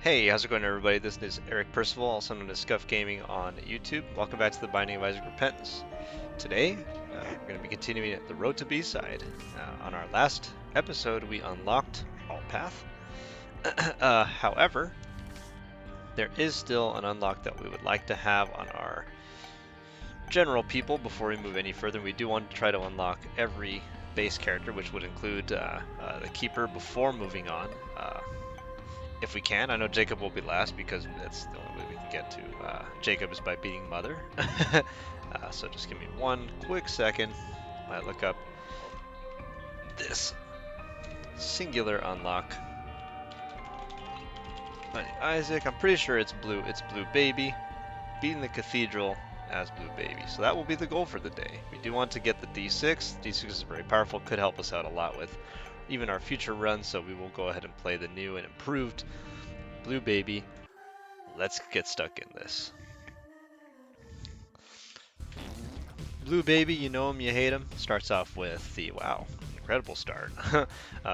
Hey, how's it going everybody? This is Eric Percival, also known as Scuffed Gaming on YouTube. Welcome back to the Binding of Isaac Repentance. Today, we're going to be continuing the road to B-side. On our last episode, we unlocked Alt Path. However, there is still an unlock that we would like to have on our general people before we move any further. We do want to try to unlock every base character, which would include the Keeper before moving on. If we can. I know Jacob will be last because that's the only way we can get to Jacob is by beating Mother. So just give me one quick second. I look up this singular unlock. Isaac, I'm pretty sure it's blue. It's Blue Baby. Beating the Cathedral as Blue Baby. So that will be the goal for the day. We do want to get the D6. D6 is very powerful. Could help us out a lot with even our future runs, so we will go ahead and play the new and improved Blue Baby. Let's get stuck in this. Blue Baby, you know him, you hate him. Starts off with the, wow, incredible start.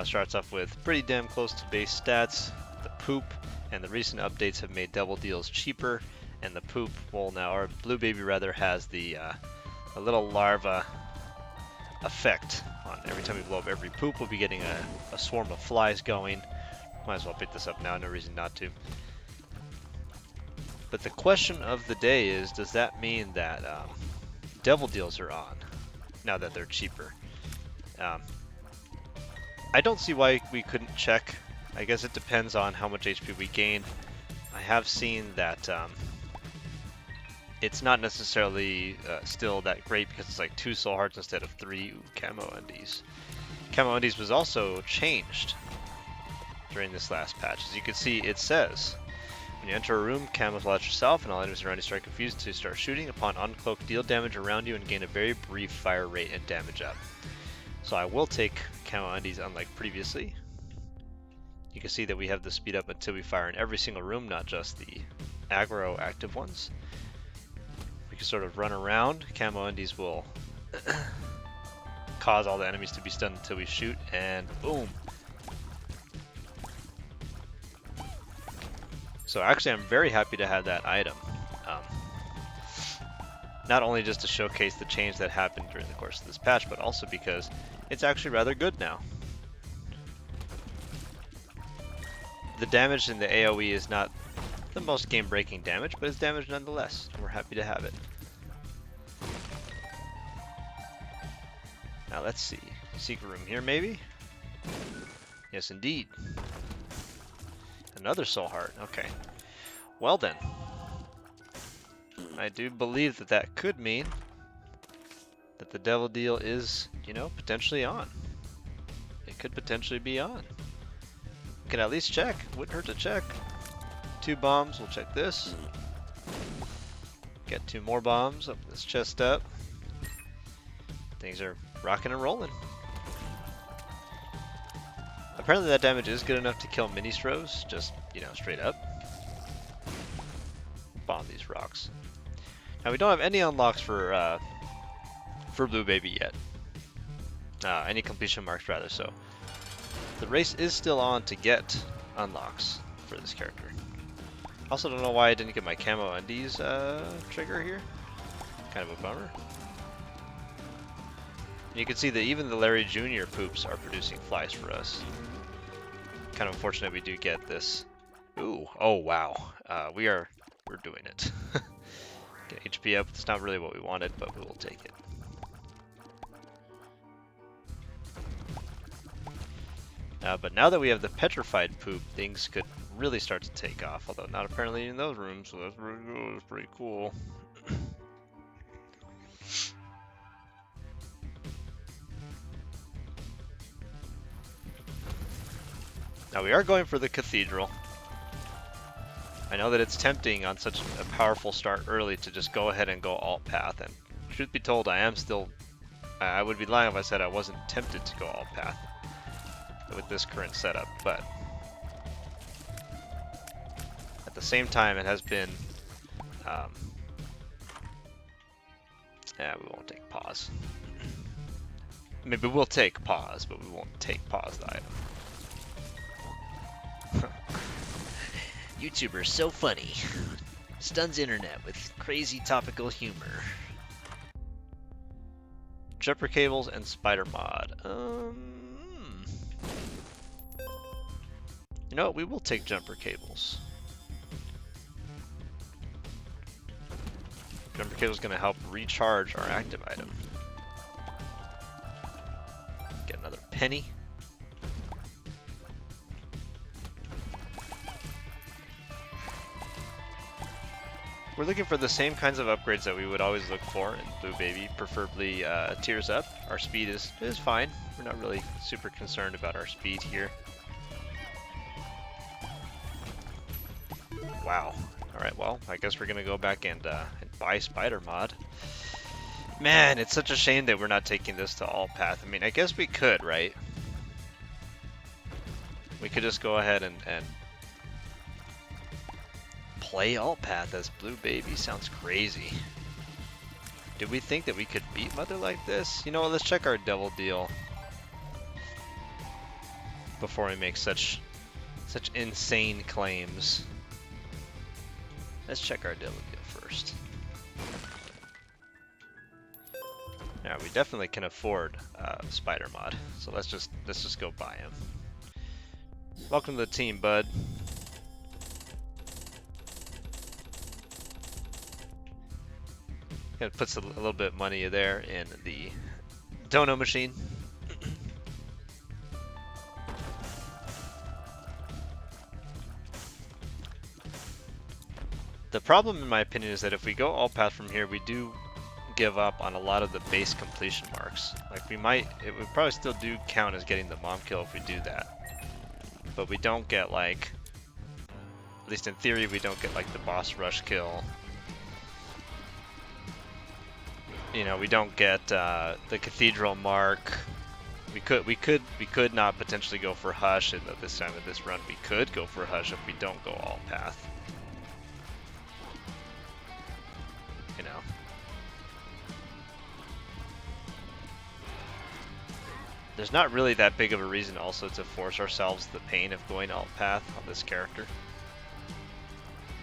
Starts off with pretty damn close to base stats, the poop, and the recent updates have made double deals cheaper, and the poop, well now, our Blue Baby rather has the, a little larva effect on every time we blow up every poop. We'll be getting a swarm of flies going. Might as well pick this up now, no reason not to. But the question of the day is, does that mean that devil deals are on now that they're cheaper? I don't see why we couldn't check. I guess it depends on how much HP we gain. I have seen that it's not necessarily still that great because it's like 2 soul hearts instead of 3. Ooh, camo undies. Camo undies was also changed during this last patch. As you can see, it says, when you enter a room, camouflage yourself and all enemies around you start confused to start shooting. Upon uncloak, deal damage around you and gain a very brief fire rate and damage up. So I will take camo undies unlike previously. You can see that we have the speed up until we fire in every single room, not just the aggro active ones. We can sort of run around. Camo undies will cause all the enemies to be stunned until we shoot, and boom. So actually I'm very happy to have that item. Not only just to showcase the change that happened during the course of this patch, but also because it's actually rather good now. The damage in the AoE is not the most game-breaking damage, but it's damage nonetheless, and we're happy to have it. Now let's see. Secret room here, maybe? Yes, indeed. Another soul heart. Okay. Well then. I do believe that that could mean that the devil deal is, you know, potentially on. It could potentially be on. We can at least check. Wouldn't hurt to check. 2 bombs. We'll check this. Get 2 more bombs. Open this chest up. Things are rocking and rolling. Apparently that damage is good enough to kill mini-stros, just, you know, straight up. Bomb these rocks. Now we don't have any unlocks for Blue Baby yet. Any completion marks rather, so the race is still on to get unlocks for this character. Also don't know why I didn't get my camo undies trigger here. Kind of a bummer. And you can see that even the Larry Jr. poops are producing flies for us. Kind of unfortunate we do get this. Ooh, oh wow. We're doing it. Get HP up. It's not really what we wanted, but we will take it. But now that we have the petrified poop, things could really start to take off. Although not apparently in those rooms, so that's pretty cool. Now we are going for the Cathedral. I know that it's tempting on such a powerful start early to just go ahead and go alt path, and truth be told, I would be lying if I said I wasn't tempted to go alt path with this current setup, but at the same time it has been, yeah, we won't take pause. Maybe we'll take pause, but we won't take pause the item. YouTuber so funny. Stuns internet with crazy topical humor. Jumper cables and spider mod. You know what? We will take jumper cables. Jumper cable is going to help recharge our active item. Get another penny. We're looking for the same kinds of upgrades that we would always look for in Blue Baby, preferably tiers up. Our speed is fine. We're not really super concerned about our speed here. Wow. Alright, well, I guess we're going to go back and buy Spider Mod. Man, it's such a shame that we're not taking this to all path. I mean, I guess we could, right? We could just go ahead and play alt path as Blue Baby. Sounds crazy. Did we think that we could beat Mother like this? You know what, let's check our devil deal before we make such insane claims. Let's check our devil deal first. Now we definitely can afford Spider Mod, so let's just go buy him. Welcome to the team, bud. It puts a little bit of money there in the dono machine. The problem, in my opinion, is that if we go all path from here, we do give up on a lot of the base completion marks. Like it would probably still do count as getting the mom kill if we do that. But we don't get like, at least in theory, we don't get like the boss rush kill. You know, we don't get the cathedral mark. We could not potentially go for Hush, and at this time of this run, we could go for Hush if we don't go all path. You know. There's not really that big of a reason also to force ourselves the pain of going alt path on this character.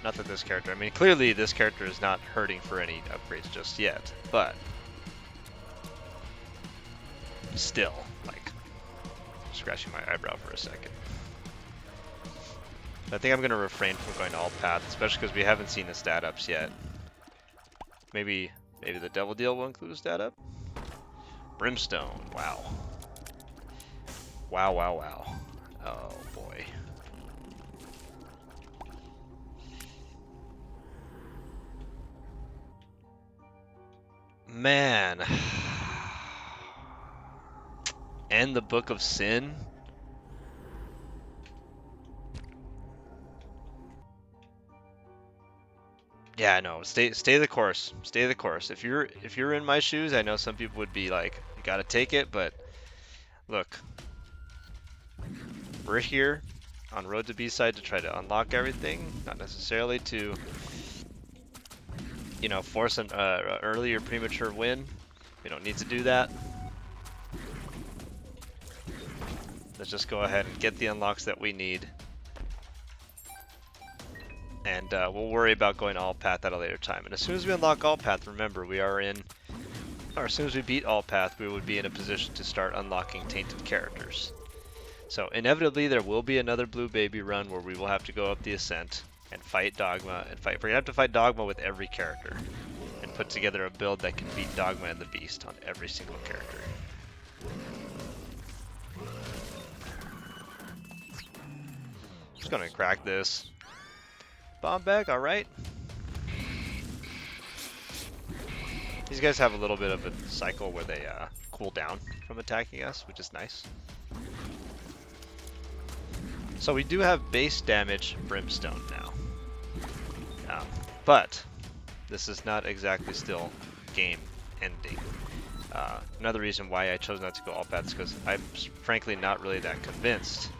Not that this character, I mean, clearly this character is not hurting for any upgrades just yet, but still, like, scratching my eyebrow for a second. I think I'm going to refrain from going all path, especially because we haven't seen the stat ups yet. Maybe the devil deal will include a stat up? Brimstone, wow. Wow, wow, wow. Oh boy. Man. And the Book of Sin? Yeah, no, stay the course. Stay the course. If you're in my shoes, I know some people would be like, you gotta take it, but look. We're here on Road to B-Side to try to unlock everything, not necessarily to, you know, force an early or premature win. We don't need to do that. Let's just go ahead and get the unlocks that we need. And we'll worry about going all path at a later time. And as soon as we unlock all path, remember, we are in, or as soon as we beat all path, we would be in a position to start unlocking tainted characters. So inevitably there will be another Blue Baby run where we will have to go up the Ascent and fight Dogma, and we're gonna have to fight Dogma with every character and put together a build that can beat Dogma and the Beast on every single character. Just gonna crack this. Bomb bag, alright. These guys have a little bit of a cycle where they cool down from attacking us, which is nice. So we do have base damage Brimstone now. But this is not exactly still game ending. Another reason why I chose not to go all paths is because I'm frankly not really that convinced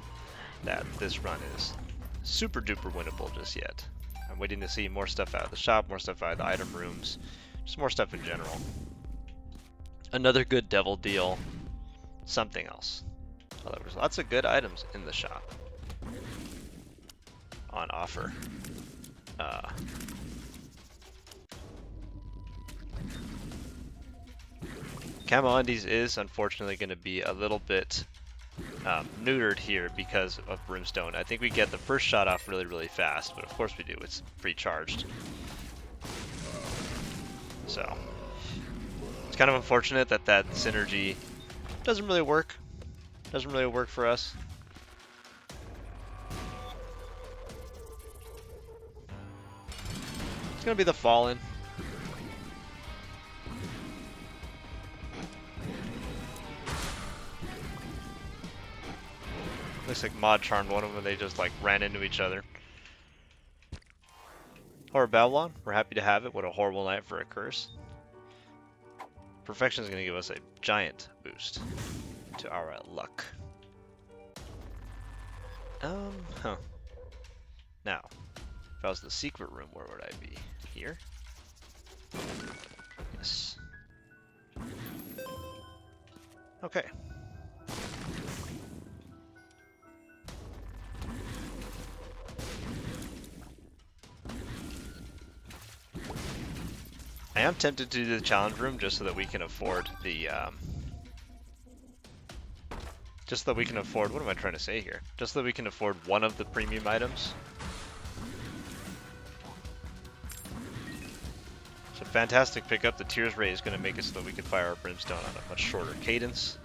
that this run is super duper winnable just yet. I'm waiting to see more stuff out of the shop, more stuff out of the item rooms, just more stuff in general. Another good devil deal, something else. Well, there was lots of good items in the shop. on offer. Camo undies is unfortunately going to be a little bit neutered here because of Brimstone. I think we get the first shot off really, really fast, but of course we do. It's pre-charged. So it's kind of unfortunate that that synergy doesn't really work. Doesn't really work for us. It's going to be the Fallen. Looks like Mod charmed one of them and they just like ran into each other. Horror Babylon, we're happy to have it. What a horrible night for a curse. Perfection is going to give us a giant boost to our luck. Now, if I was in the secret room, where would I be? Here? Yes. Okay. I am tempted to do the challenge room just so that we can afford the, just so that we can afford, what am I trying to say here? Just so that we can afford one of the premium items. So fantastic pickup. The Tears Ray is going to make it so that we can fire our Brimstone on a much shorter cadence.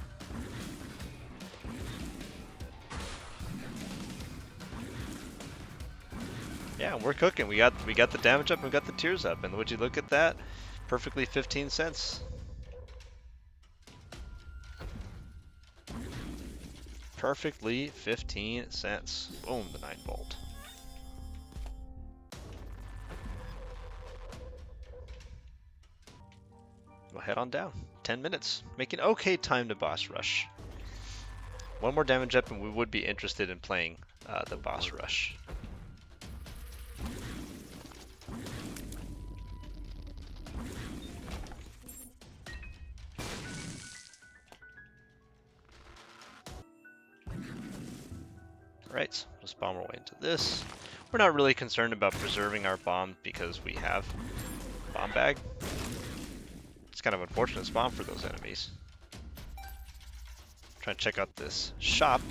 Yeah, we're cooking. We got the damage up and we got the tears up. And would you look at that? Perfectly 15 cents. Perfectly 15 cents. Boom, the 9 volt. We'll head on down. 10 minutes. Making okay time to boss rush. One more damage up and we would be interested in playing the boss rush. Right, we'll spawn our way into this. We're not really concerned about preserving our bomb because we have bomb bag. It's kind of unfortunate spawn for those enemies. Try and check out this shop.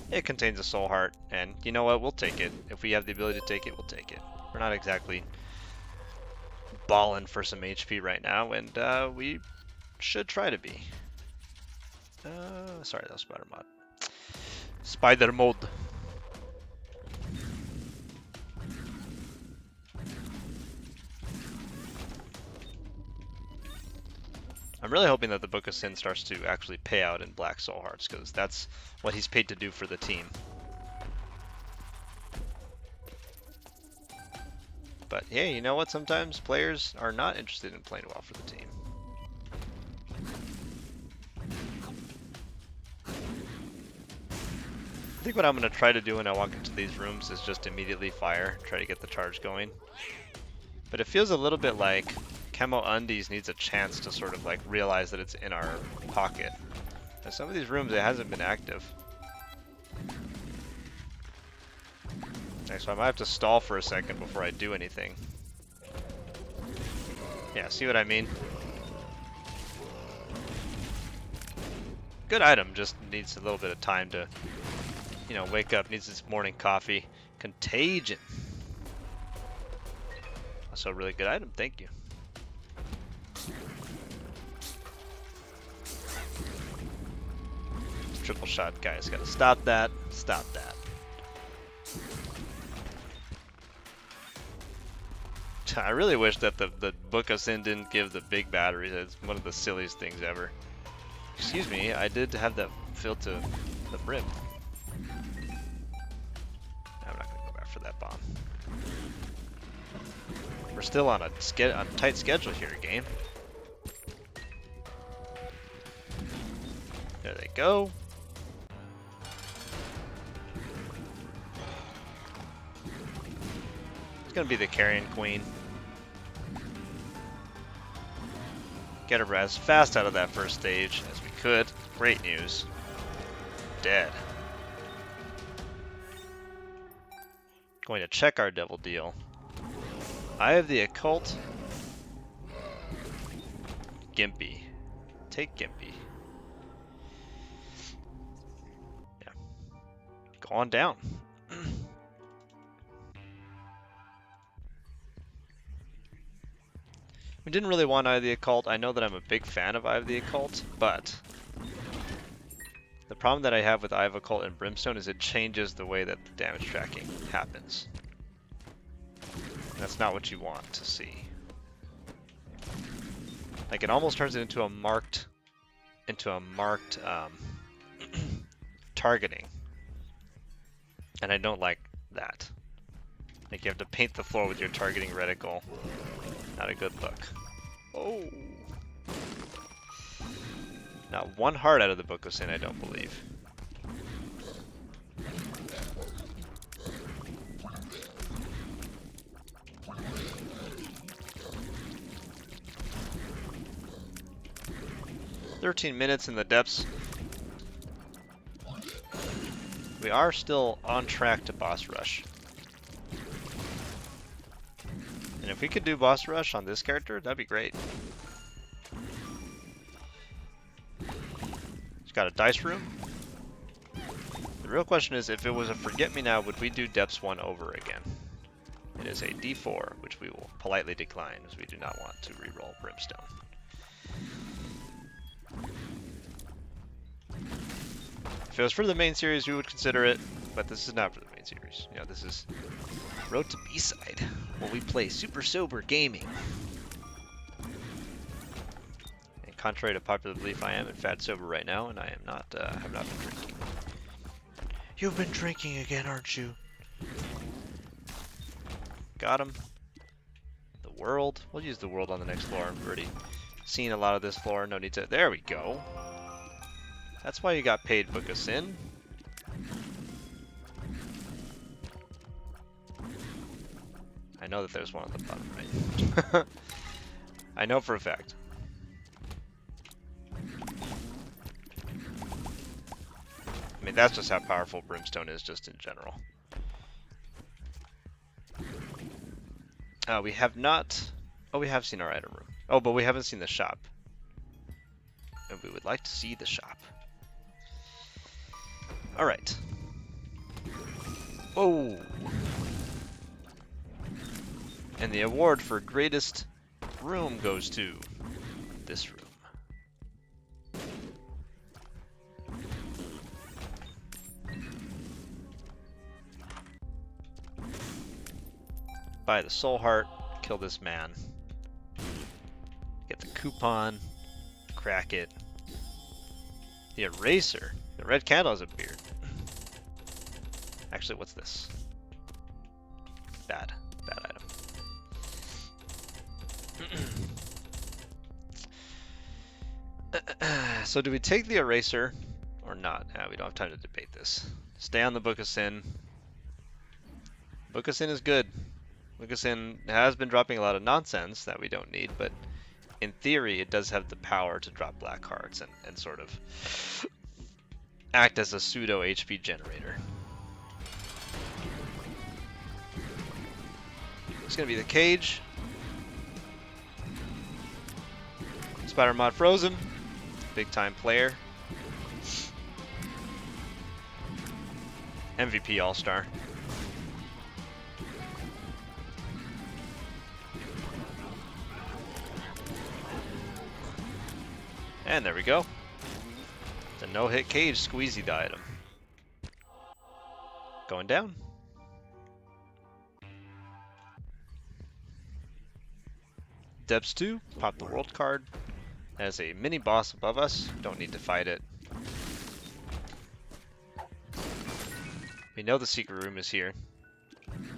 It contains a soul heart, and you know what? We'll take it. If we have the ability to take it, we'll take it. We're not exactly balling for some HP right now, and we should try to be. Sorry, that was Spider Mod. Spider Mode. I'm really hoping that the Book of Sin starts to actually pay out in Black Soul Hearts, because that's what he's paid to do for the team. But hey, you know what? Sometimes players are not interested in playing well for the team. I think what I'm going to try to do when I walk into these rooms is just immediately fire, try to get the charge going. But it feels a little bit like Camo Undies needs a chance to sort of like realize that it's in our pocket. In some of these rooms it hasn't been active. Okay, so I might have to stall for a second before I do anything. Yeah, see what I mean? Good item, just needs a little bit of time to, you know, wake up, needs its morning coffee. Contagion. Also a really good item, thank you. Triple shot, guys, gotta stop that, stop that. I really wish that the Book of Sin didn't give the big batteries. It's one of the silliest things ever. Excuse me, I did have that filled to the brim. I'm not gonna go back for that bomb. We're still on a tight schedule here, game. There they go. It's gonna be the Carrion Queen. Get her as fast out of that first stage as we could. Great news. Dead. Going to check our devil deal. Eye of the Occult. Gimpy. Take Gimpy. Yeah. Go on down. We didn't really want Eye of the Occult. I know that I'm a big fan of Eye of the Occult, but the problem that I have with Eye of Occult and Brimstone is it changes the way that the damage tracking happens. That's not what you want to see. Like, it almost turns it into a marked targeting. And I don't like that. Like, you have to paint the floor with your targeting reticle. Not a good look. Oh! Not one heart out of the Book of Sin, I don't believe. $13 in the depths. We are still on track to boss rush. And if we could do boss rush on this character, that'd be great. It's got a dice room. The real question is, if it was a forget-me-now, would we do depths 1 over again? It is a D4, which we will politely decline, as we do not want to reroll Brimstone. If it was for the main series, we would consider it, but this is not for the main series. You know, this is Road to B-side, where we play super sober gaming. And contrary to popular belief, I am in fact sober right now, and I am not, have not been drinking. You've been drinking again, aren't you? Got him. The world. We'll use the world on the next floor. I've already seen a lot of this floor. No need to. There we go. That's why you got paid, Book of Sin. I know that there's one on the bottom right. I know for a fact. I mean, that's just how powerful Brimstone is, just in general. We have not... Oh, we have seen our item room. Oh, but we haven't seen the shop. And we would like to see the shop. Alright. Whoa! And the award for greatest room goes to this room. Buy the soul heart, kill this man. Get the coupon, crack it. The eraser. The red candle has a beard. Actually, what's this? Bad item. So do we take the eraser or not? We don't have time to debate this. Stay on the Book of Sin. Book of Sin is good. Book of Sin has been dropping a lot of nonsense that we don't need, but in theory it does have the power to drop black hearts and sort of act as a pseudo HP generator. It's gonna be the cage. Spider Mod Frozen, big time player. MVP All-Star. And there we go. The no-hit cage squeezy the item. Going down. Depths 2, pop the world card. As a mini boss above us, don't need to fight it. We know the secret room is here.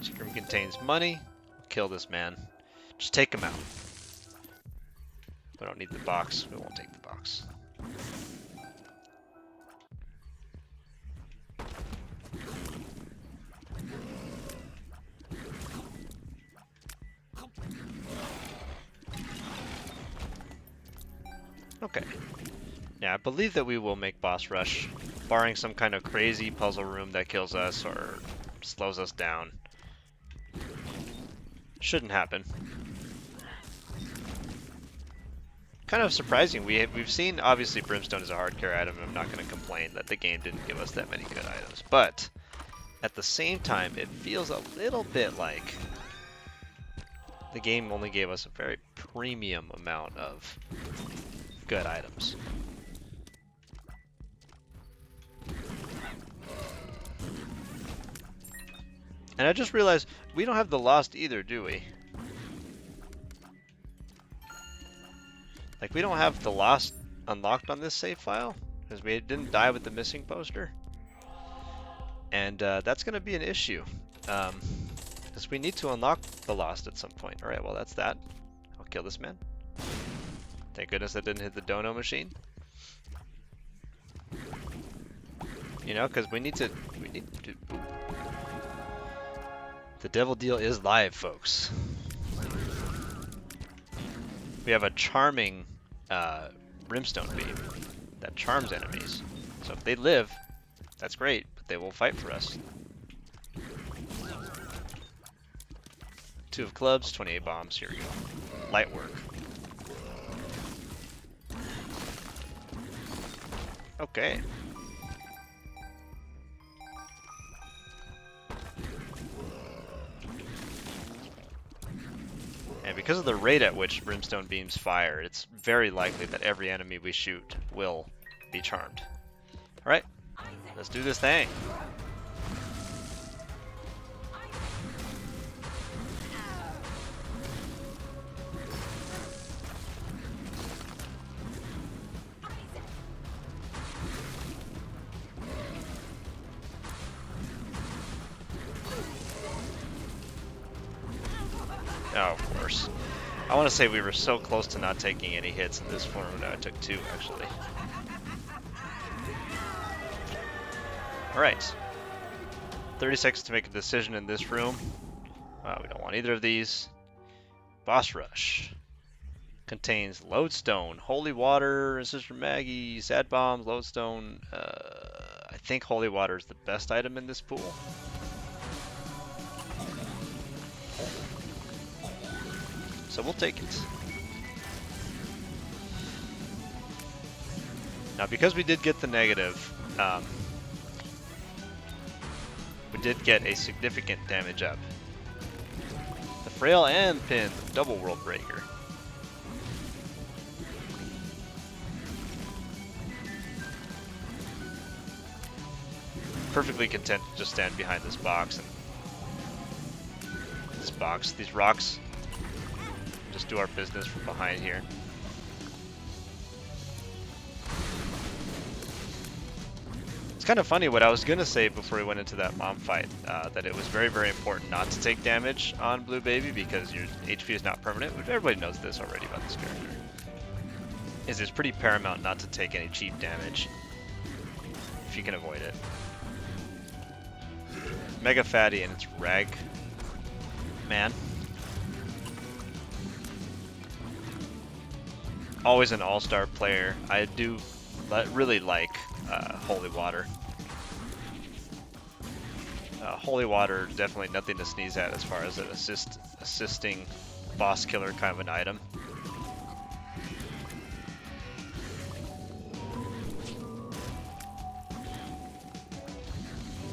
Secret room contains money. Kill this man. Just take him out. We don't need the box. We won't take the box. Okay. Now I believe that we will make boss rush, barring some kind of crazy puzzle room that kills us or slows us down. Shouldn't happen. Kind of surprising. We've seen, obviously, Brimstone is a hard carry item, and I'm not going to complain that the game didn't give us that many good items. But at the same time, it feels a little bit like the game only gave us a very premium amount of good items. And I just realized we don't have the Lost either, do we? Like, we don't have the Lost unlocked on this save file, because we didn't die with the missing poster. And that's going to be an issue, because we need to unlock the Lost at some point. Alright, well that's that. I'll kill this man. Thank goodness I didn't hit the dono machine. You know, because we need to... The devil deal is live, folks. We have a charming brimstone beam that charms enemies. So if they live, that's great, but they will fight for us. 2 of clubs, 28 bombs, here we go. Light work. Okay. And because of the rate at which brimstone beams fire, it's very likely that every enemy we shoot will be charmed. Alright, let's do this thing. Oh, of course. I want to say we were so close to not taking any hits in this form. No, I took 2, actually. Alright. 30 seconds to make a decision in this room. We don't want either of these. Boss Rush. Contains Lodestone, Holy Water, Sister Maggie, Sad Bombs, Lodestone. I think Holy Water is the best item in this pool. So we'll take it. Now, because we did get the negative, we did get a significant damage up. The Frail and Pin, double World Breaker. Perfectly content to just stand behind this box and these rocks. Just do our business from behind here. It's kind of funny what I was gonna say before we went into that mom fight, that it was very, very important not to take damage on Blue Baby because your HP is not permanent. Everybody knows this already about this character. It's pretty paramount not to take any cheap damage if you can avoid it. Mega Fatty and its Rag Man. Always an all-star player. I do really like Holy Water. Holy Water, definitely nothing to sneeze at as far as an assisting boss killer kind of an item.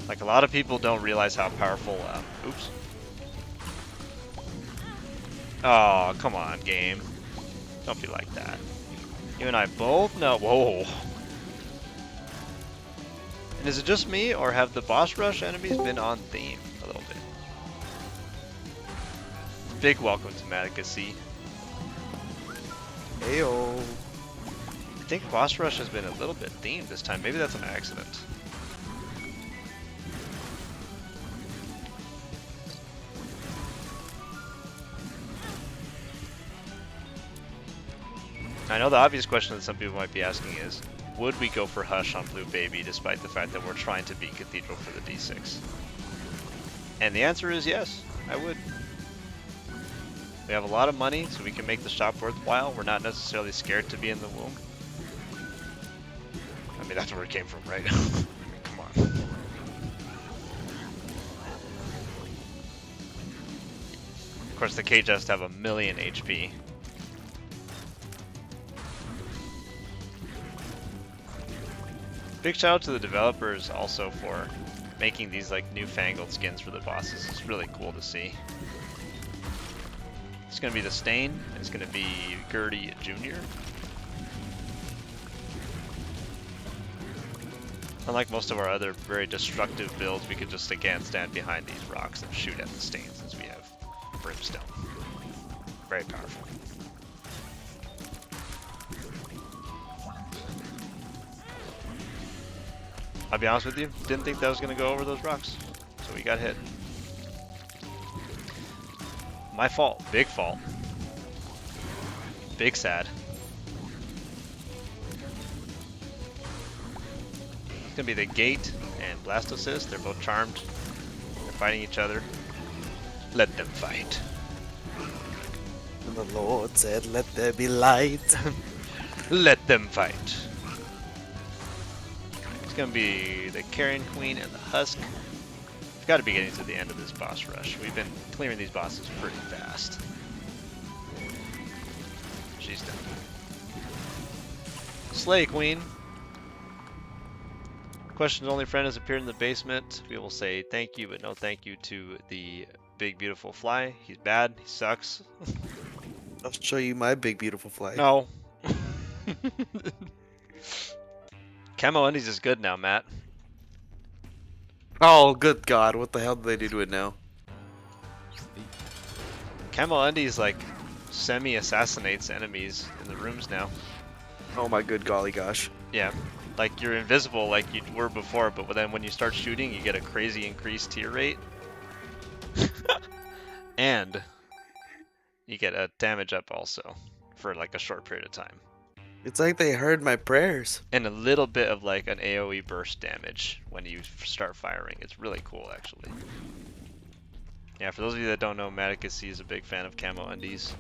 Like, a lot of people don't realize how powerful, oops. Oh, come on, game. Don't be like that. You and I both know. Whoa. And is it just me, or have the boss rush enemies been on theme a little bit? Big welcome to Kaycee. Heyo. I think boss rush has been a little bit themed this time. Maybe that's an accident. I know the obvious question that some people might be asking is, would we go for Hush on Blue Baby despite the fact that we're trying to beat Cathedral for the D6? And the answer is yes, I would. We have a lot of money, so we can make the shop worthwhile. We're not necessarily scared to be in the womb. I mean, that's where it came from, right? I mean, come on. Of course, the cage has to have 1,000,000 HP. Big shout out to the developers also for making these like newfangled skins for the bosses. It's really cool to see. It's gonna be the Stain, and it's gonna be Gertie Jr. Unlike most of our other very destructive builds, we could just again stand behind these rocks and shoot at the Stain since we have Brimstone. Very powerful. I'll be honest with you, didn't think that was going to go over those rocks, so we got hit. My fault, big fault. Big sad. It's going to be the Gate and Blastocyst, they're both charmed. They're fighting each other. Let them fight. And the Lord said, let there be light. Let them fight. It's gonna be the Carrion Queen and the Husk. We've got to be getting to the end of this boss rush. We've been clearing these bosses pretty fast. She's done. Slay Queen. Question's only friend has appeared in the basement. We will say thank you, but no thank you to the big beautiful fly. He's bad. He sucks. I'll show you my big beautiful fly. No. Camo Undies is good now, Matt. Oh, good God. What the hell did they do to it now? Camo Undies, like, semi-assassinates enemies in the rooms now. Oh my good golly gosh. Yeah. Like, you're invisible like you were before, but then when you start shooting, you get a crazy increased tier rate. And you get a damage up also for, like, a short period of time. It's like they heard my prayers. And a little bit of like an AoE burst damage when you start firing. It's really cool, actually. Yeah, for those of you that don't know, Maticus is a big fan of Camo Undies.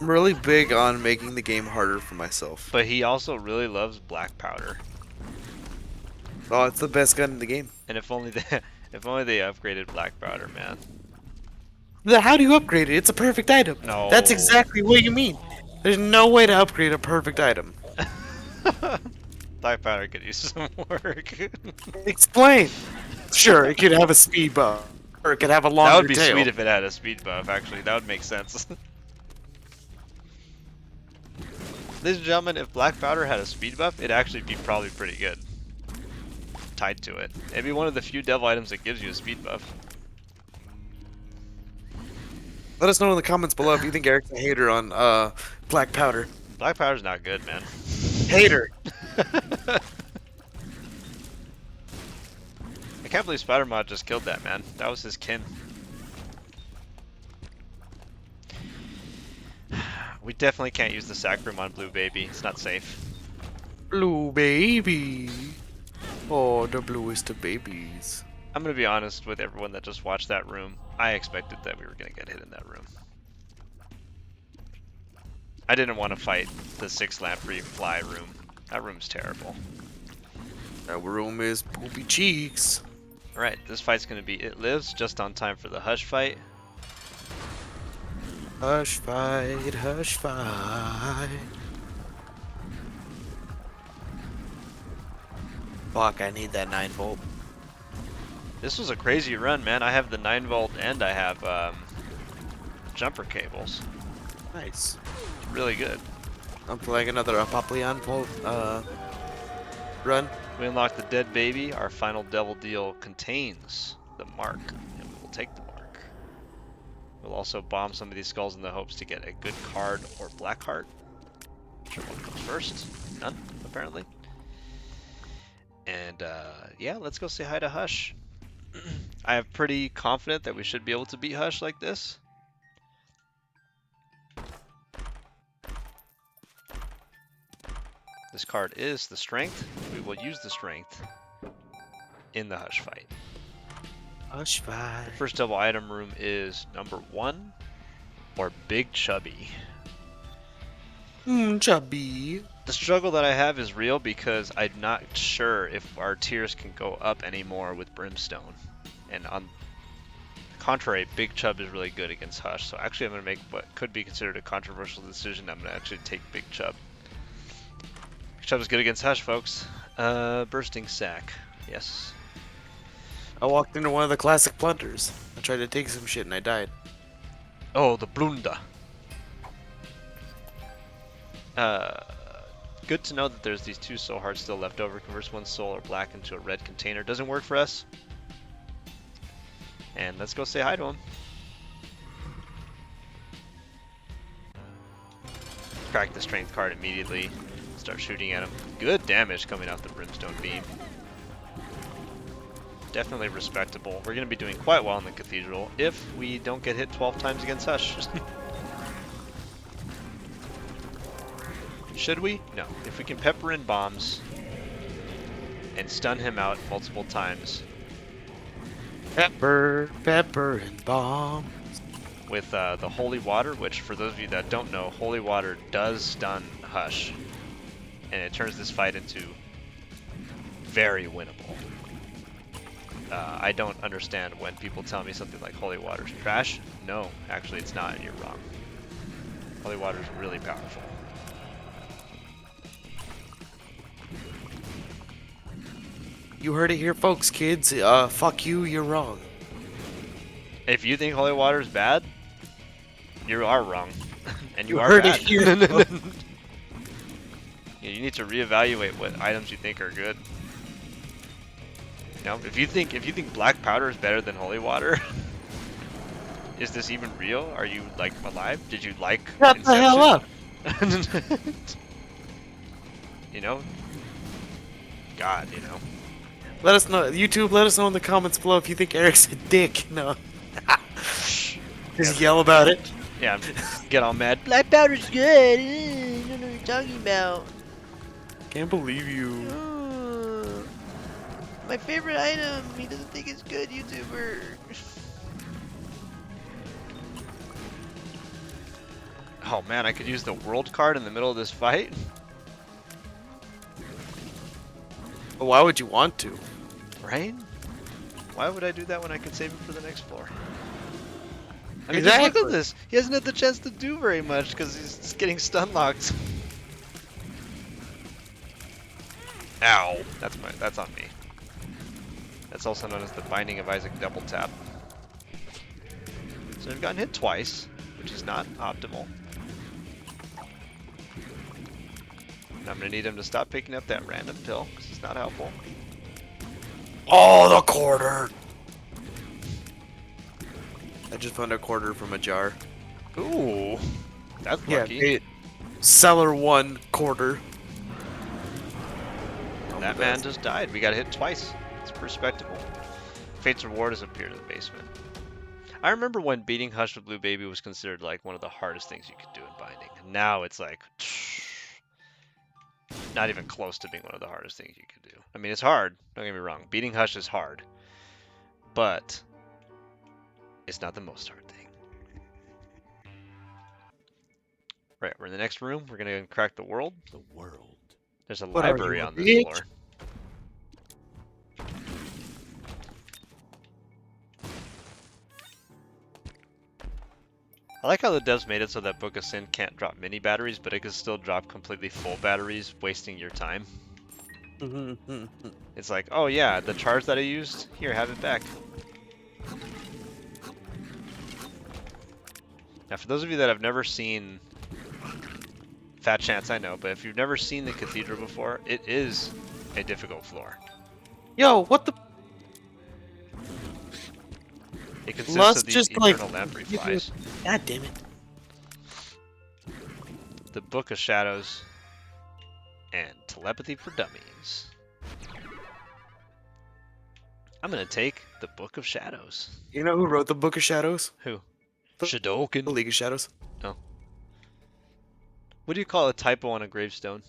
I'm really big on making the game harder for myself. But he also really loves black powder. Oh, it's the best gun in the game. And if only they upgraded black powder, man. How do you upgrade it? It's a perfect item. No. That's exactly what you mean. There's no way to upgrade a perfect item. Black powder could use some work. Explain. Sure, it could have a speed buff, or it could have a longer tail. That would be sweet if it had a speed buff, actually. That would make sense. Ladies and gentlemen, if black powder had a speed buff, it'd actually be probably pretty good. Tied to it. It'd be one of the few devil items that gives you a speed buff. Let us know in the comments below if you think Eric's a hater on black powder. Black powder's not good, man. Hater. I can't believe Spider-Mod just killed that, man. That was his kin. We definitely can't use the sac room on Blue Baby. It's not safe. Blue baby. Oh, the bluest of babies. I'm gonna be honest with everyone that just watched that room. I expected that we were gonna get hit in that room. I didn't want to fight the 6 lamprey fly room. That room's terrible. That room is poopy cheeks. Alright, this fight's gonna be It Lives, just on time for the Hush fight. Hush fight, hush fight. Fuck, I need that 9-volt. This was a crazy run, man. I have the 9-volt and I have jumper cables. Nice. Really good. I'm playing another Apoplyon volt run. We unlock the Dead Baby. Our final devil deal contains the mark, and we will take the mark. We'll also bomb some of these skulls in the hopes to get a good card or black heart. Not sure what comes first. None, apparently. And yeah, let's go say hi to Hush. I am pretty confident that we should be able to beat Hush like this. This card is the Strength. We will use the Strength in the Hush fight. Hush fight. The first double item room is number 1, or Big Chubby. Chubby. The struggle that I have is real because I'm not sure if our tiers can go up anymore with Brimstone. And on the contrary, Big Chub is really good against Hush. So actually I'm going to make what could be considered a controversial decision. I'm going to actually take Big Chub. Big Chub is good against Hush, folks. Bursting Sack. Yes. I walked into one of the classic plunders. I tried to take some shit and I died. Oh, the Blunda. Good to know that there's these 2 soul hearts still left over. Converts 1 soul or black into a red container. Doesn't work for us. And let's go say hi to him. Crack the strength card immediately. Start shooting at him. Good damage coming out the Brimstone beam. Definitely respectable. We're going to be doing quite well in the Cathedral if we don't get hit 12 times against Hush. Should we? No. If we can pepper in bombs and stun him out multiple times. Pepper, pepper, and bomb. With the Holy Water, which for those of you that don't know, Holy Water does stun Hush. And it turns this fight into very winnable. I don't understand when people tell me something like Holy Water's trash. No, actually it's not, and you're wrong. Holy Water's really powerful. You heard it here, folks, kids. Fuck you, you're wrong. If you think Holy Water is bad, you are wrong. And you are heard bad. it here. Yeah, you need to reevaluate what items you think are good. You know, if you think black powder is better than holy water, is this even real? Are you like alive? Did you like Shut Inception? the hell up. You know? God, you know. Let us know, YouTube, let us know in the comments below if you think Eric's a dick. No. Just yell about it. Yeah, get all mad. Black powder's good. I don't know what you're talking about. Can't believe you. My favorite item. He doesn't think it's good, YouTuber. Oh man, I could use the world card in the middle of this fight. But why would you want to? Right? Why would I do that when I could save it for the next floor? I mean, Exactly. just look at this. He hasn't had the chance to do very much because he's just getting stun locked. Ow! That's on me. That's also known as the Binding of Isaac double tap. So we've gotten hit twice, which is not optimal. And I'm gonna need him to stop picking up that random pill because it's not helpful. Oh, the quarter! I just found a quarter from a jar. Ooh, that's lucky. Yeah, seller 1 quarter. That man just died. We got hit twice. It's respectable. Fate's Reward has appeared in the basement. I remember when beating Hush with Blue Baby was considered like one of the hardest things you could do in Binding. Now it's like not even close to being one of the hardest things you could do. I mean, it's hard. Don't get me wrong. Beating Hush is hard, but it's not the most hard thing. Right, we're in the next room. We're gonna crack the world. The world. There's a What are library you, on this bitch? floor. I like how the devs made it so that Book of Sin can't drop mini batteries, but it can still drop completely full batteries, wasting your time. It's like, oh yeah, the charge that I used, here, have it back. Now, for those of you that have never seen, fat chance I know, but if you've never seen the Cathedral before, it is a difficult floor. Yo, what the? It consists Let's of these just, eternal like, lamprey flies. God damn it. The Book of Shadows and Telepathy for Dummies. I'm gonna take the Book of Shadows. You know who wrote the Book of Shadows? Who? The Shadokin. League of Shadows. What do you call a typo on a gravestone?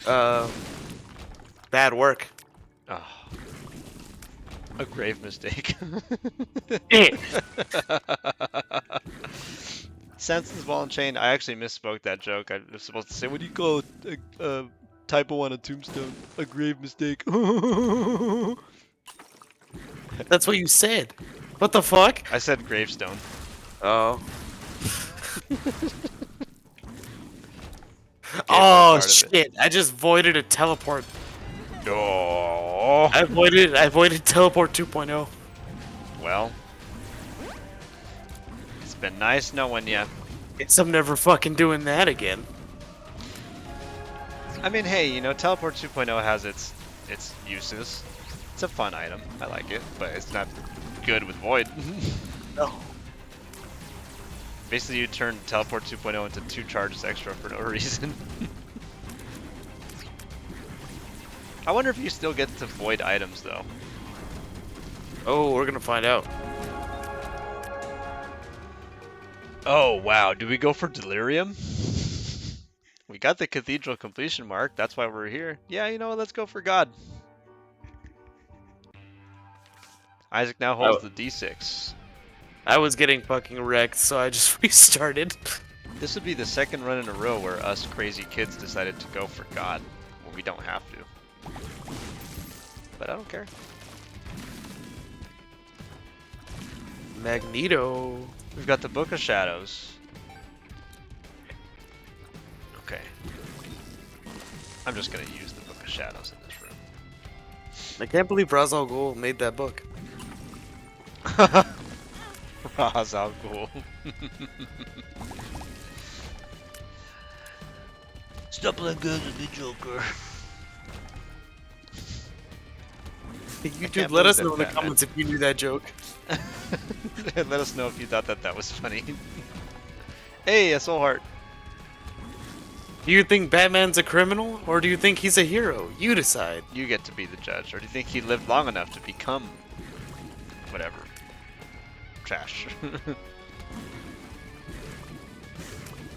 Bad work. Oh, a grave mistake. Samson's ball and chain. I actually misspoke that joke. I was supposed to say, what do you call a typo on a tombstone? A grave mistake. That's what you said. What the fuck? I said gravestone. Oh. Gave Oh that part of it. shit! I just voided a teleport. Oh. I voided teleport 2.0. Well, it's been nice knowing you. Guess I'm never fucking doing that again. I mean, hey, you know, Teleport 2.0 has its uses. It's a fun item. I like it, but it's not good with Void. No. Basically, you turn Teleport 2.0 into 2 charges extra for no reason. I wonder if you still get to Void items, though. Oh, we're gonna find out. Oh, wow. Do we go for Delirium? We got the Cathedral completion mark. That's why we're here. Yeah, you know what? Let's go for God. Isaac now holds the D6. I was getting fucking wrecked, so I just restarted. This would be the second run in a row where us crazy kids decided to go for God when we don't have to. But I don't care. Magneto. We've got the Book of Shadows. Okay. I'm just gonna use the Book of Shadows in this room. I can't believe Ra's al Ghul made that book. Ra's al Ghul. Stop playing good with the Joker. YouTube, let us know in the comments if you knew that joke. Let us know if you thought that was funny. Hey, a soul heart. Do you think Batman's a criminal, or do you think he's a hero? You decide. You get to be the judge. Or do you think he lived long enough to become whatever? Trash.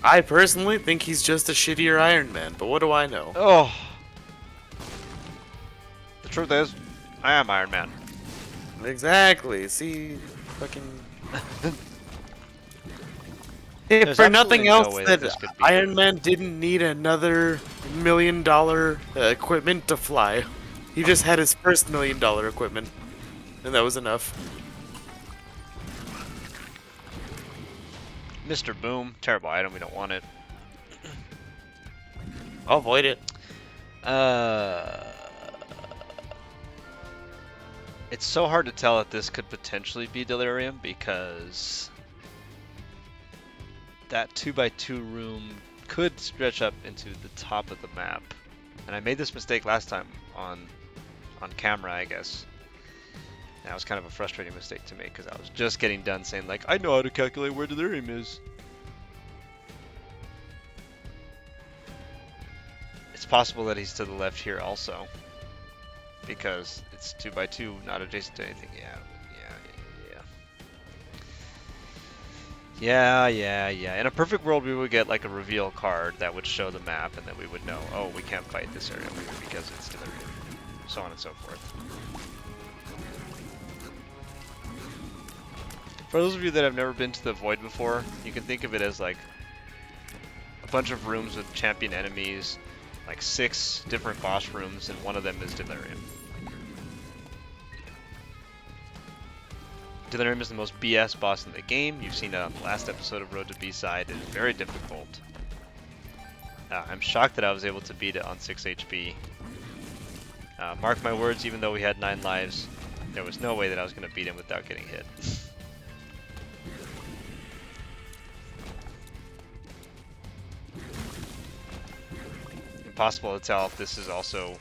I personally think he's just a shittier Iron Man, but what do I know? Oh. The truth is, I am Iron Man. Exactly. See, fucking. If There's for nothing absolutely no else, way that this could be Iron good. Man didn't need another $1 million equipment to fly. He just had his first $1 million equipment, and that was enough. Mr. Boom, terrible item. We don't want it. I'll avoid it. It's so hard to tell if this could potentially be Delirium because that 2x2 room could stretch up into the top of the map. And I made this mistake last time on camera, I guess. And that was kind of a frustrating mistake to make because I was just getting done saying like, I know how to calculate where Delirium is. It's possible that he's to the left here also. Because it's 2x2, not adjacent to anything. Yeah. In a perfect world, we would get like a reveal card that would show the map, and then we would know, oh, we can't fight this area because it's Delirium. So on and so forth. For those of you that have never been to the Void before, you can think of it as like a bunch of rooms with champion enemies, like 6 different boss rooms, and one of them is Delirium. Delirium is the most BS boss in the game. You've seen it on the last episode of Road to B-Side. It is very difficult. I'm shocked that I was able to beat it on 6 HP. Mark my words, even though we had 9 lives, there was no way that I was going to beat him without getting hit. Impossible to tell if this is also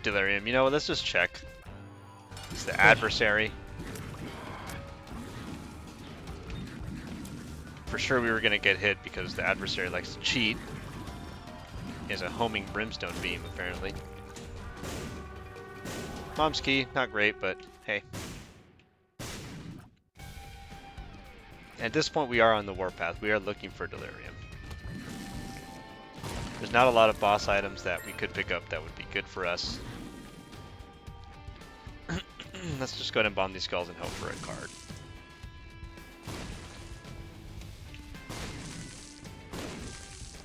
Delirium. You know what, let's just check. It's the adversary. For sure we were going to get hit because the adversary likes to cheat. He has a homing brimstone beam, apparently. Mom's key, not great, but hey. At this point we are on the warpath. We are looking for Delirium. There's not a lot of boss items that we could pick up that would be good for us. Let's just go ahead and bomb these skulls and hope for a card.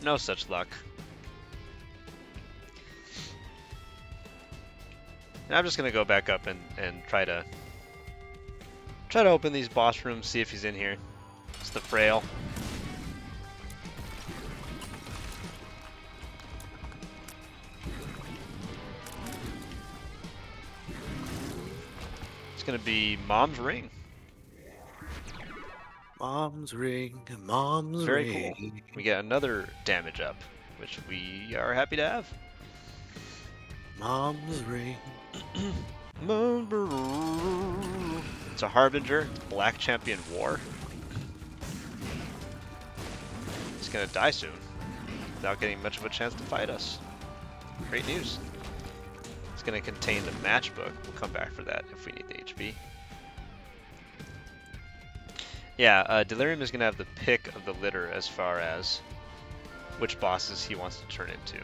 no such luck. And I'm just gonna go back up and try to open these boss rooms, see if he's in here. It's the frail. It's gonna be Mom's Ring. Mom's ring, mom's Very ring. cool. We get another damage up, which we are happy to have. Mom's ring. It's a Harbinger, Black Champion War. It's gonna die soon, without getting much of a chance to fight us. Great news. It's gonna contain the matchbook. We'll come back for that if we need the HP. Yeah, Delirium is gonna have the pick of the litter as far as which bosses he wants to turn into,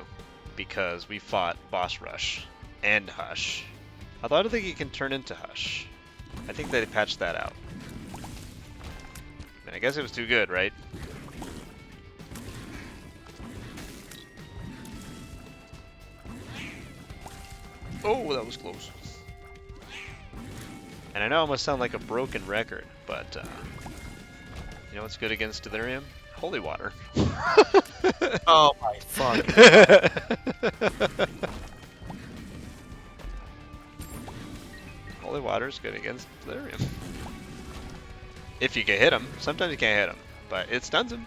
because we fought Boss Rush and Hush. Although I don't think he can turn into Hush. I think they patched that out. I guess it was too good, right? Oh, that was close. And I know I must sound like a broken record, but you know what's good against Delirium? Holy water. Oh my fuck. Holy water is good against Delirium. If you can hit him. Sometimes you can't hit him, but it stuns him.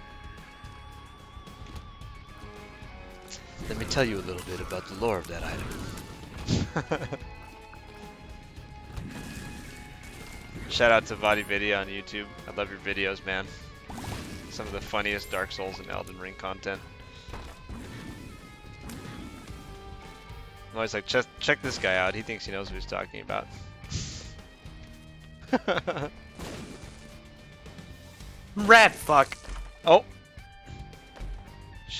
Let me tell you a little bit about the lore of that item. Shout out to Vadi Video on YouTube. I love your videos, man. Some of the funniest Dark Souls and Elden Ring content. I'm always like, check this guy out. He thinks he knows what he's talking about. Rat fuck. Oh!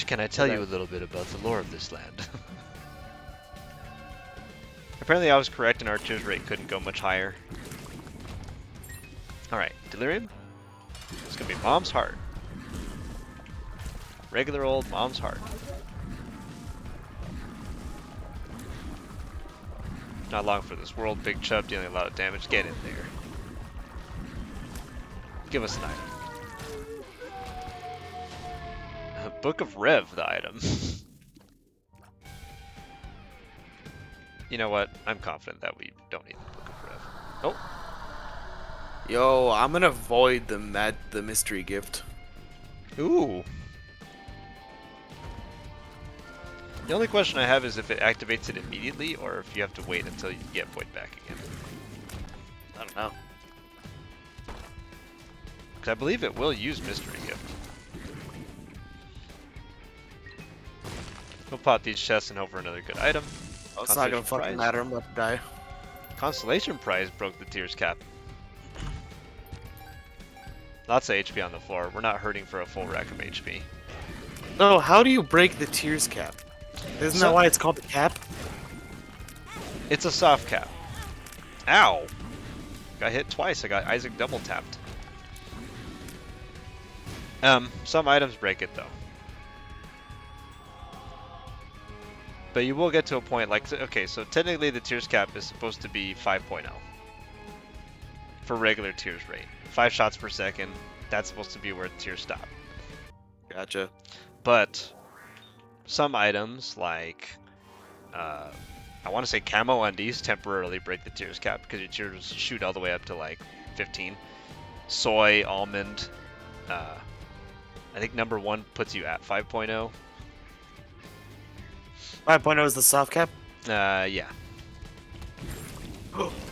Can I tell you a little bit about the lore of this land? Apparently I was correct and our tears rate couldn't go much higher. Alright, Delirium. It's gonna be Mom's Heart. Regular old Mom's Heart. Not long for this world. Big Chub dealing a lot of damage. Get in there. Give us an item. Book of Rev, the item. You know what? I'm confident that we don't need the Book of Rev. Oh. Yo, I'm gonna void the mystery gift. Ooh. The only question I have is if it activates it immediately or if you have to wait until you get void back again. I don't know. Because I believe it will use mystery gift. We'll pop these chests and hope for another good item. Oh, it's not gonna fucking Prize. matter. I'm about to die. Constellation Prize broke the tears cap. Lots of HP on the floor. We're not hurting for a full rack of HP. No, how do you break the tears cap? Isn't that why it's called the cap? It's a soft cap. Ow! Got hit twice. I got Isaac double tapped. Some items break it though. But you will get to a point like, okay, so technically the tears cap is supposed to be 5.0 for regular tears rate. 5 shots per second, that's supposed to be where the tears stop. Gotcha. But some items like, I want to say camo undies temporarily break the tears cap because your tears shoot all the way up to like 15. Soy, almond, I think number 1 puts you at 5.0. 5.0 is the soft cap? Yeah.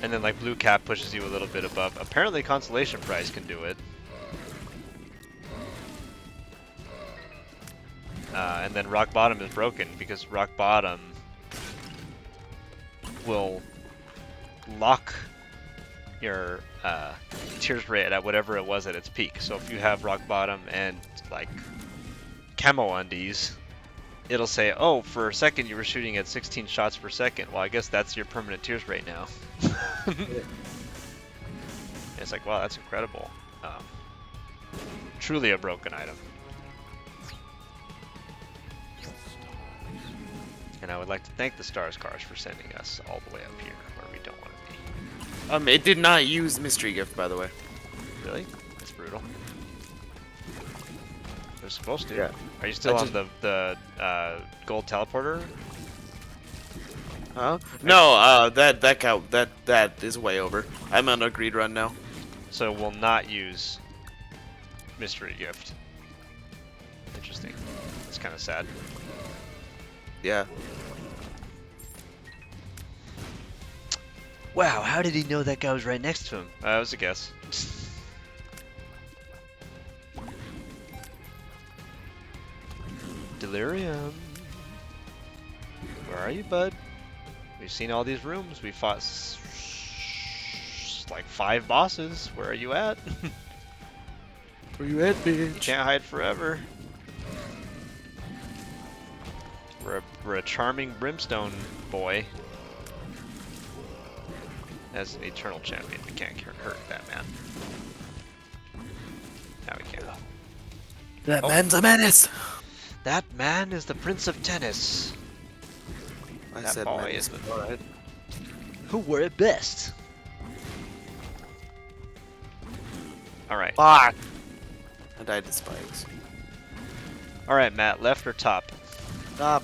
And then like blue cap pushes you a little bit above. Apparently Constellation Prize can do it. And then rock bottom is broken because rock bottom will lock your tears rate at whatever it was at its peak. So if you have rock bottom and like camo undies, it'll say, oh, for a second you were shooting at 16 shots per second. Well, I guess that's your permanent tears rate now. It's like, wow, that's incredible. Truly a broken item. And I would like to thank the Stars Cars for sending us all the way up here where we don't want to be. It did not use mystery gift, by the way. Really? That's brutal. They're supposed to. Yeah. Are you still on the gold teleporter? Huh? No, that is way over. I'm on a greed run now. So we'll not use mystery gift. Interesting. That's kind of sad. Yeah. Wow, how did he know that guy was right next to him? That was a guess. Delirium. Where are you, bud? We've seen all these rooms. We fought like 5 bosses. Where are you at? Where you at, bitch? You can't hide forever. We're a charming brimstone boy. As an eternal champion, we can't hurt that man. Now we can. That man's a menace. That man is the Prince of Tennis. I That said boy menace. is All right. who were it best. All right. Fuck. I died to spikes. All right, Matt. Left or top? Stop.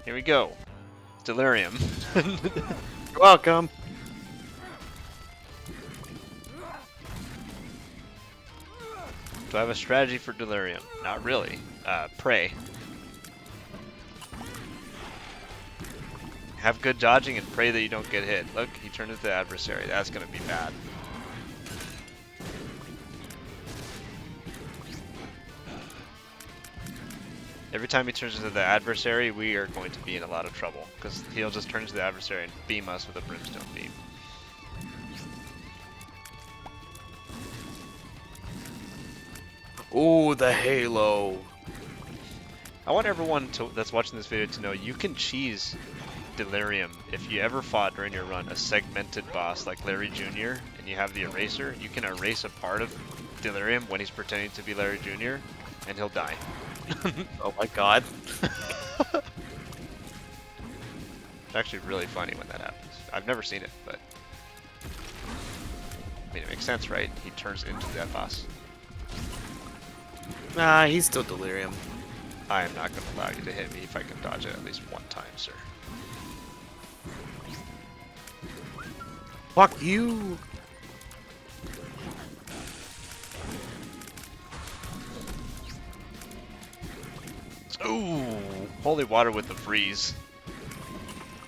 Here we go. Delirium. You're welcome. Do I have a strategy for Delirium? Not really. Pray. Have good dodging and pray that you don't get hit. Look, he turned into the adversary. That's gonna be bad. Every time he turns into the adversary, we are going to be in a lot of trouble. Because he'll just turn into the adversary and beam us with a brimstone beam. Ooh, the halo. I want everyone that's watching this video to know you can cheese Delirium if you ever fought during your run a segmented boss like Larry Jr. and you have the eraser. You can erase a part of Delirium when he's pretending to be Larry Jr. and he'll die. Oh my god. It's actually really funny when that happens. I've never seen it, but I mean it makes sense, right? He turns into that boss. Nah, he's still delirium. I am not going to allow you to hit me if I can dodge it at least one time, sir. Fuck you. Ooh, holy water with the freeze.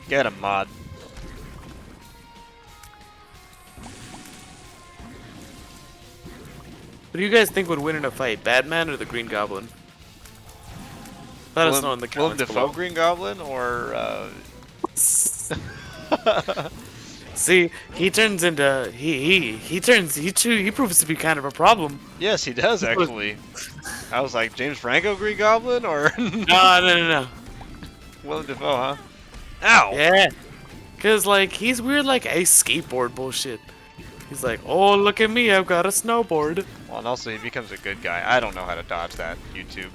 Get him, mod. What do you guys think would win in a fight, Batman or the Green Goblin? Let us know in the Willem comments Dafoe below. Green Goblin or See, he turns into he proves to be kind of a problem. yes, he does actually. I was like James Franco Green Goblin or No. Willem Dafoe, huh? Ow! Yeah, cause like he's weird like a skateboard bullshit. He's like, oh look at me, I've got a snowboard. Well, and also he becomes a good guy. I don't know how to dodge that. YouTube.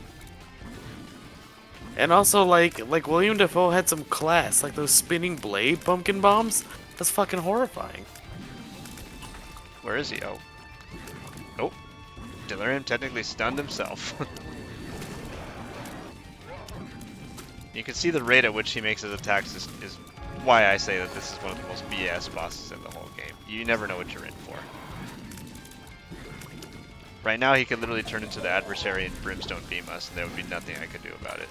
And also like William Dafoe had some class, like those spinning blade pumpkin bombs. That's fucking horrifying. Where is he? Oh. Oh. Delirium technically stunned himself. You can see the rate at which he makes his attacks is why I say that this is one of the most BS bosses in the whole game. You never know what you're in for. Right now he could literally turn into the adversary and brimstone beam us, and there would be nothing I could do about it.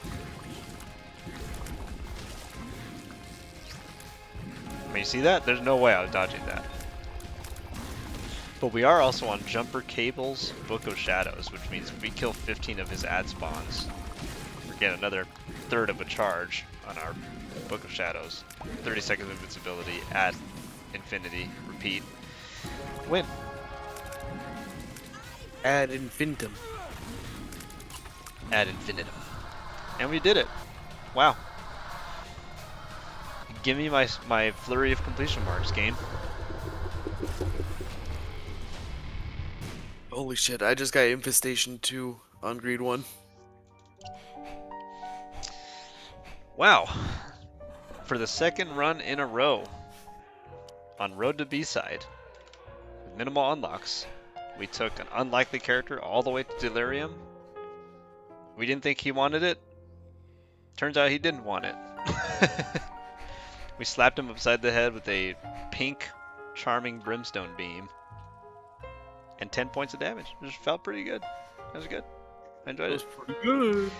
I mean, you see that? There's no way I was dodging that. But we are also on Jumper Cable's Book of Shadows, which means if we kill 15 of his ad spawns, we get another third of a charge on our Book of Shadows. 30 seconds of invincibility at infinity. Repeat. Win. Ad infinitum. Ad infinitum. And we did it. Wow. Give me my flurry of completion marks, game. Holy shit, I just got Infestation 2 on Greed 1. Wow. For the second run in a row on Road to B-Side, with minimal unlocks, we took an unlikely character all the way to Delirium. We didn't think he wanted it. Turns out he didn't want it. We slapped him upside the head with a pink, charming brimstone beam. And 10 points of damage. It just felt pretty good. That was good. I enjoyed it. Pretty good.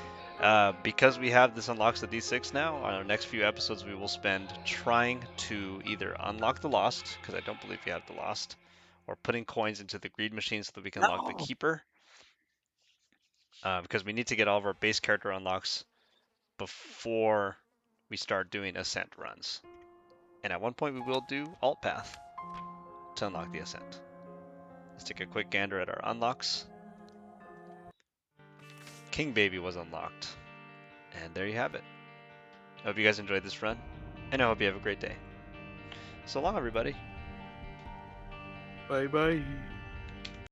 Because we have this unlocks the D6 now, on our next few episodes we will spend trying to either unlock the Lost, because I don't believe we have the Lost, or putting coins into the greed machine so that we can unlock the Keeper. Because we need to get all of our base character unlocks before we start doing Ascent runs. And at one point we will do Alt Path to unlock the Ascent. Let's take a quick gander at our unlocks. King Baby was unlocked. And there you have it. I hope you guys enjoyed this run, and I hope you have a great day. So long, everybody. Bye bye.